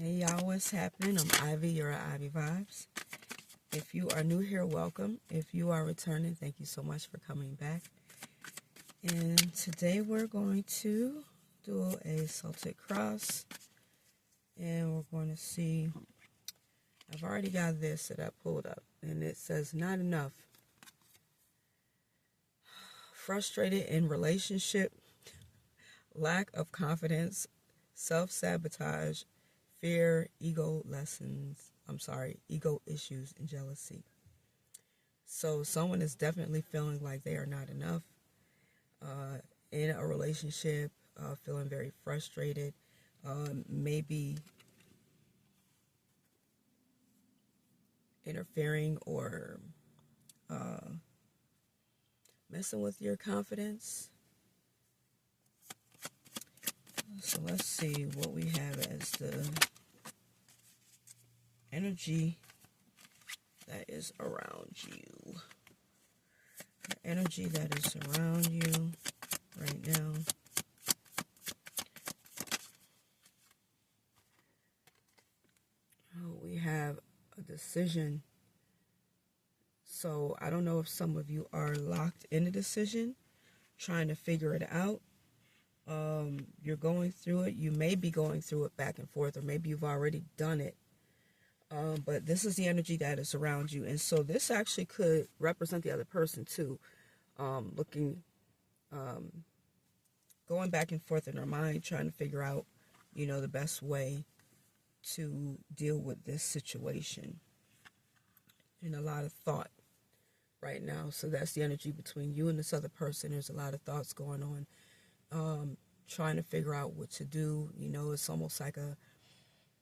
Hey y'all, what's happening? I'm Ivy, you're at Ivy Vibes. If you are new here, welcome. If you are returning, thank you so much for coming back. And today we're going to do a Celtic cross. And we're going to see, I've already got this that I pulled up. And it says, not enough. Frustrated in relationship, lack of confidence, self-sabotage, fear, ego issues, and jealousy. So someone is definitely feeling like they are not enough in a relationship, feeling very frustrated, maybe interfering or messing with your confidence. So let's see what we have as the energy that is around you. The energy that is around you right now. Oh, we have a decision. So I don't know if some of you are locked in a decision, trying to figure it out. You're going through it. You may be going through it back and forth, or maybe you've already done it. But this is the energy that is around you. And so this actually could represent the other person too. Going back and forth in their mind, trying to figure out, the best way to deal with this situation. And a lot of thought right now. So that's the energy between you and this other person. There's a lot of thoughts going on. Trying to figure out what to do. It's almost like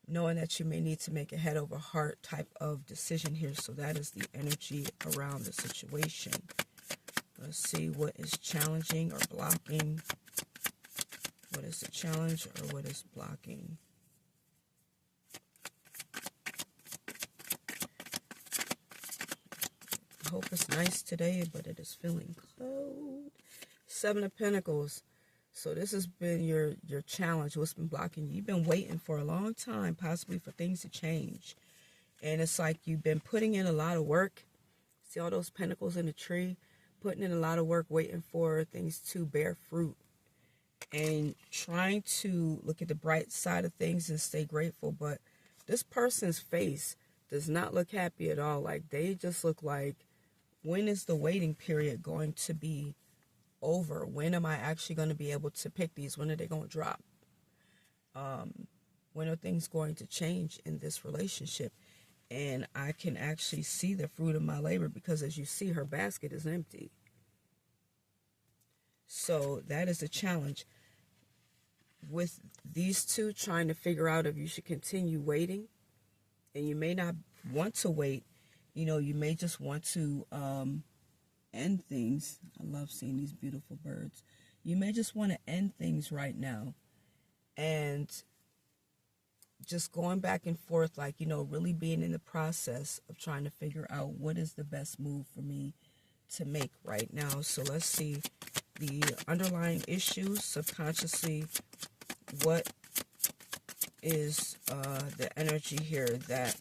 knowing that you may need to make a head over heart type of decision here. So that is the energy around the situation. Let's see what is challenging or blocking. What is the challenge or what is blocking? I hope it's nice today, but it is feeling cold. 7 of Pentacles. So this has been your challenge, what's been blocking you. You've been waiting for a long time, possibly for things to change. And it's like you've been putting in a lot of work. See all those pentacles in the tree? Putting in a lot of work, waiting for things to bear fruit. And trying to look at the bright side of things and stay grateful. But this person's face does not look happy at all. Like, they just look like, when is the waiting period going to be over? When am I actually going to be able to pick these? When are they going to drop? When are things going to change in this relationship? And I can actually see the fruit of my labor, because as you see, her basket is empty. So that is a challenge with these two, trying to figure out if you should continue waiting. And you may not want to wait. You may just want to end things. I love seeing these beautiful birds. You may just want to end things right now. And just going back and forth, like, really being in the process of trying to figure out what is the best move for me to make right now. So let's see the underlying issues subconsciously. What is the energy here that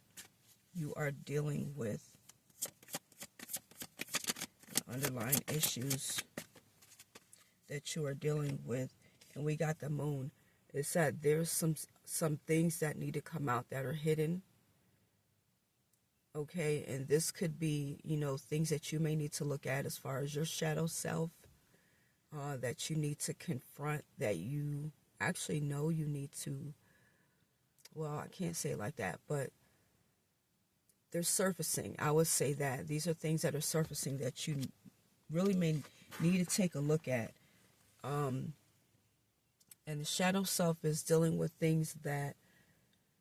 you are dealing with? The underlying issues that you are dealing with. And we got the moon. It's that there's some things that need to come out that are hidden. Okay, and this could be, things that you may need to look at as far as your shadow self, that you need to confront, that you actually know you need to, well, I can't say it like that, but they're surfacing. I would say that these are things that are surfacing that you really may need to take a look at. And the shadow self is dealing with things that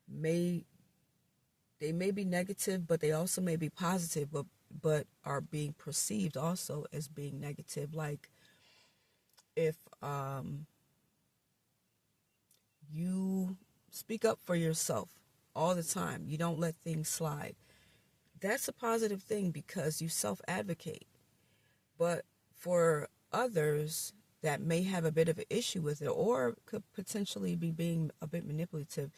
may be negative, but they also may be positive, but are being perceived also as being negative. Like, if you speak up for yourself all the time, you don't let things slide, that's a positive thing because you self-advocate. But for others that may have a bit of an issue with it, or could potentially be being a bit manipulative,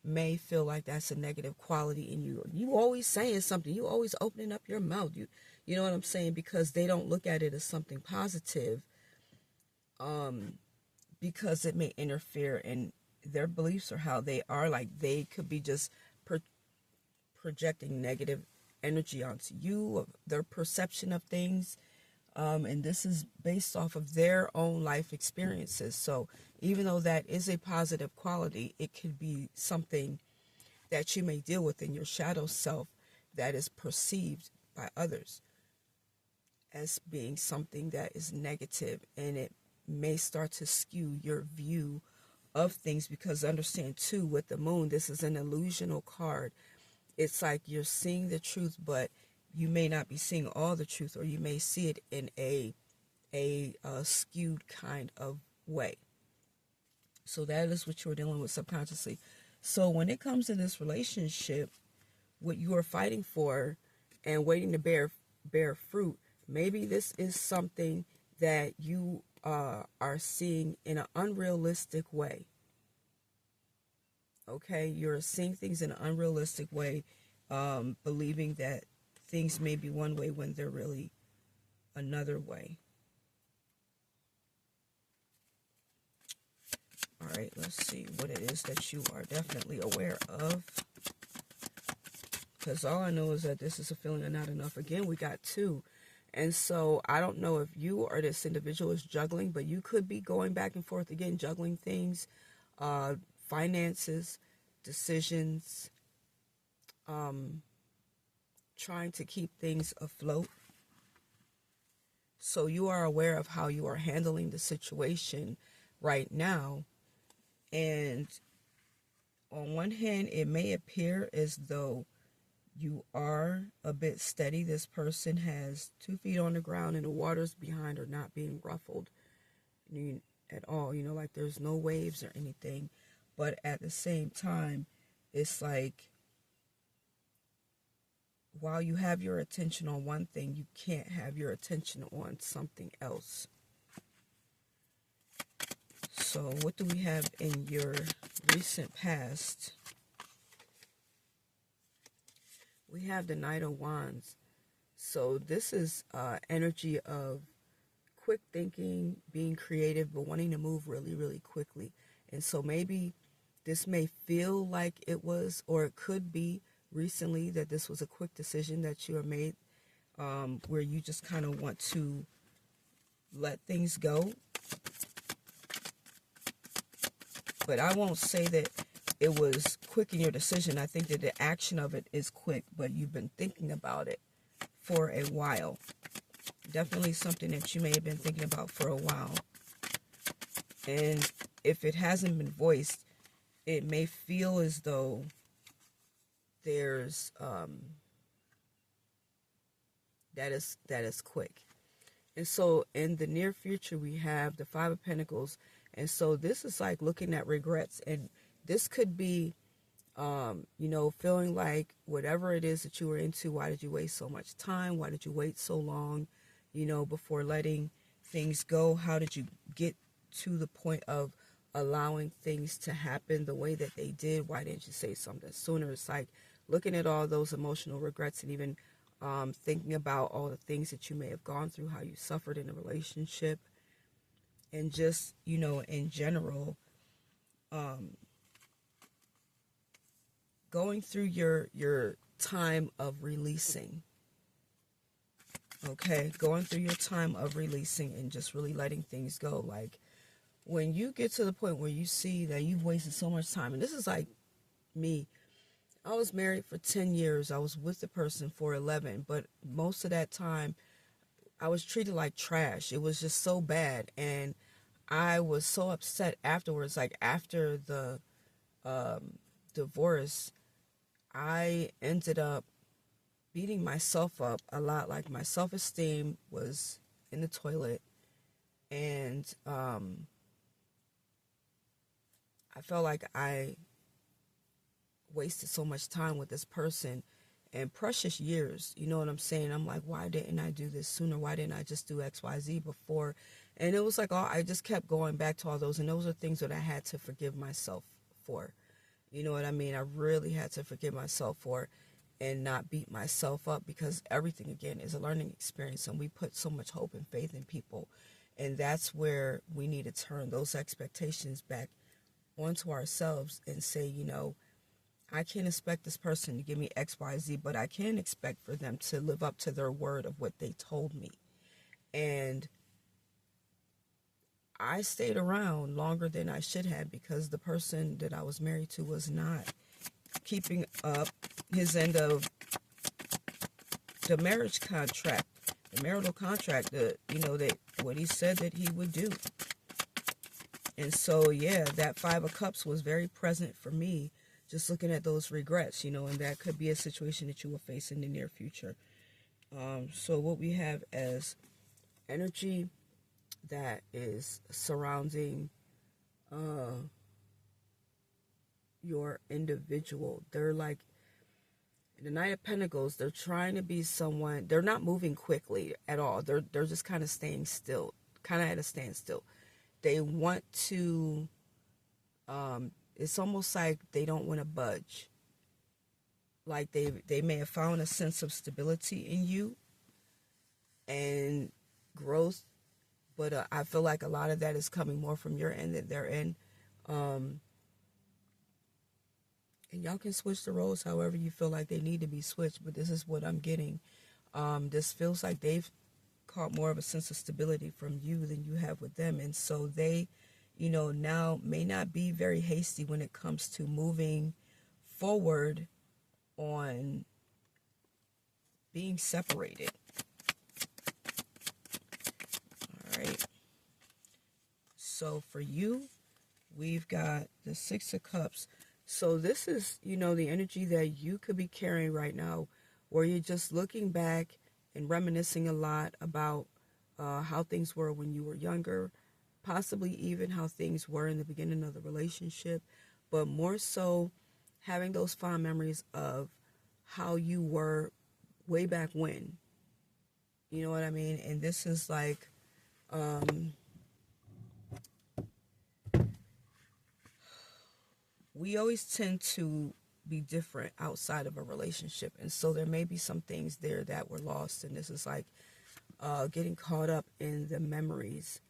may feel like that's a negative quality in you. You always saying something. You always opening up your mouth. You know what I'm saying? Because they don't look at it as something positive. Because it may interfere in their beliefs or how they are. Like they could be just projecting negative energy onto you, their perception of things. And this is based off of their own life experiences. So even though that is a positive quality, it could be something that you may deal with in your shadow self that is perceived by others as being something that is negative, and it may start to skew your view of things. Because understand too, with the moon, this is an illusional card. It's like you're seeing the truth, but you may not be seeing all the truth, or you may see it in a skewed kind of way. So that is what you're dealing with subconsciously. So when it comes to this relationship, what you are fighting for and waiting to bear fruit, maybe this is something that you are seeing in an unrealistic way. Okay, you're seeing things in an unrealistic way, believing that things may be one way when they're really another way. All right, let's see what it is that you are definitely aware of. Because all I know is that this is a feeling of not enough. Again, we got 2. And so I don't know if you or this individual is juggling, but you could be going back and forth again, juggling things, finances, decisions, trying to keep things afloat. So you are aware of how you are handling the situation right now. And on one hand, it may appear as though you are a bit steady. This person has 2 feet on the ground and the waters behind are not being ruffled at all. You know, like there's no waves or anything. But at the same time, it's like while you have your attention on one thing, you can't have your attention on something else. So what do we have in your recent past? We have the Knight of Wands. So this is energy of quick thinking, being creative, but wanting to move really, really quickly. And so maybe this may feel like it was, or it could be recently that this was a quick decision that you have made, where you just kind of want to let things go. But I won't say that it was quick in your decision. I think that the action of it is quick, but you've been thinking about it for a while. Definitely something that you may have been thinking about for a while. And if it hasn't been voiced, it may feel as though there's that is quick. And so in the near future, we have the 5 of Pentacles. And so this is like looking at regrets. And this could be, feeling like whatever it is that you were into, why did you waste so much time? Why did you wait so long, before letting things go? How did you get to the point of allowing things to happen the way that they did? Why didn't you say something sooner? It's like looking at all those emotional regrets, and even thinking about all the things that you may have gone through, how you suffered in a relationship, and just, in general, going through your time of releasing. Okay, going through your time of releasing and just really letting things go. Like when you get to the point where you see that you've wasted so much time, and this is like me. I was married for 10 years. I was with the person for 11, but most of that time I was treated like trash. It was just so bad, and I was so upset afterwards. Like after the divorce, I ended up beating myself up a lot. Like my self-esteem was in the toilet, and I felt like I wasted so much time with this person and precious years. You know what I'm saying? I'm like, why didn't I do this sooner? Why didn't I just do XYZ before? And it was like, I just kept going back to all those, and those are things that I had to forgive myself for. You know what I mean? I really had to forgive myself for it and not beat myself up, because everything, again, is a learning experience, and we put so much hope and faith in people. And that's where we need to turn those expectations back onto ourselves and say, you know, I can't expect this person to give me X, Y, Z, but I can expect for them to live up to their word of what they told me. And I stayed around longer than I should have, because the person that I was married to was not keeping up his end of the marriage contract, the marital contract, that what he said that he would do. And so, yeah, that 5 of Cups was very present for me, just looking at those regrets, and that could be a situation that you will face in the near future. So what we have as energy that is surrounding your individual. They're like, the Knight of Pentacles, they're trying to be someone, they're not moving quickly at all. They're just kind of staying still, kind of at a standstill. They want to, it's almost like they don't want to budge. Like they may have found a sense of stability in you and growth, but I feel like a lot of that is coming more from your end than their end. And y'all can switch the roles however you feel like they need to be switched, but this is what I'm getting. This feels like they've caught more of a sense of stability from you than you have with them. And so they, now may not be very hasty when it comes to moving forward on being separated. All right. So for you, we've got the 6 of Cups. So this is, the energy that you could be carrying right now, where you're just looking back and reminiscing a lot about how things were when you were younger, possibly even how things were in the beginning of the relationship, but more so having those fond memories of how you were way back when. You know what I mean? And this is like, we always tend to be different outside of a relationship. And so there may be some things there that were lost. And this is like getting caught up in the memories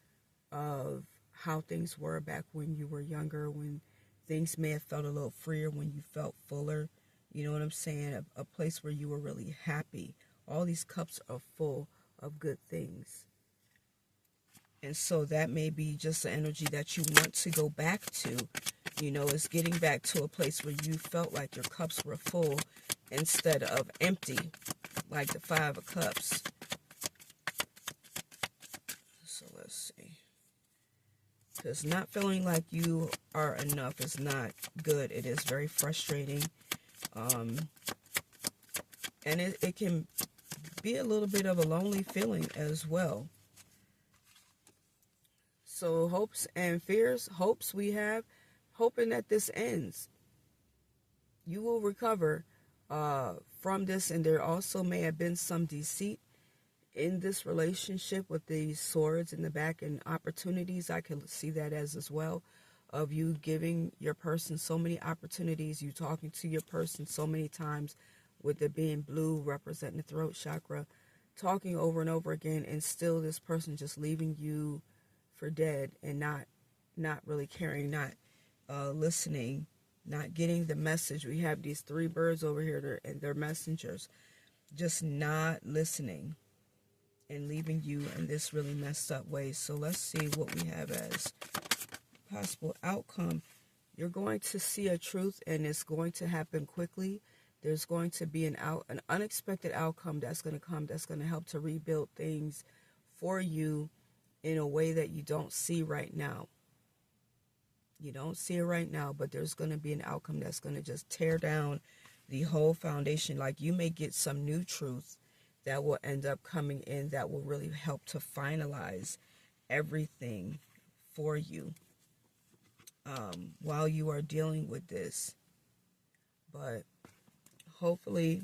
of how things were back when you were younger, when things may have felt a little freer, when you felt fuller. You know what I'm saying? A place where you were really happy. All these cups are full of good things. And so that may be just the energy that you want to go back to. Is getting back to a place where you felt like your cups were full instead of empty, like the 5 of Cups. So let's see. Because not feeling like you are enough is not good. It is very frustrating. And it can be a little bit of a lonely feeling as well. So hopes and fears. Hopes we have. Hoping that this ends. You will recover from this, and there also may have been some deceit in this relationship with these swords in the back and opportunities. I can see that as well, of you giving your person so many opportunities, you talking to your person so many times, with it being blue representing the throat chakra, talking over and over again, and still this person just leaving you for dead and not really caring, not listening, not getting the message. We have these 3 birds over here, and they're messengers, just not listening and leaving you in this really messed up way. So let's see what we have as possible outcome. You're going to see a truth, and it's going to happen quickly. There's going to be an unexpected outcome that's going to come, that's going to help to rebuild things for you in a way that you don't see right now. You don't see it right now, but there's going to be an outcome that's going to just tear down the whole foundation. Like, you may get some new truth that will end up coming in that will really help to finalize everything for you while you are dealing with this. But hopefully,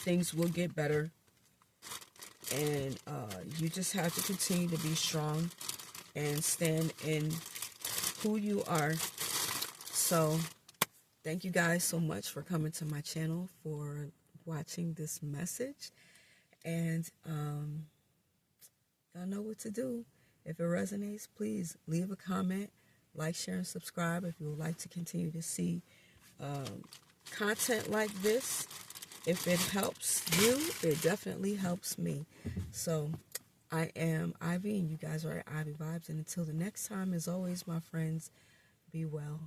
things will get better. And you just have to continue to be strong and stand in who you are So thank you guys so much for coming to my channel, for watching this message. And y'all know what to do. If it resonates, please leave a comment, like, share, and subscribe if you would like to continue to see content like this. If it helps you, it definitely helps me. So I am Ivy, and you guys are at Ivy Vibes. And until the next time, as always, my friends, be well.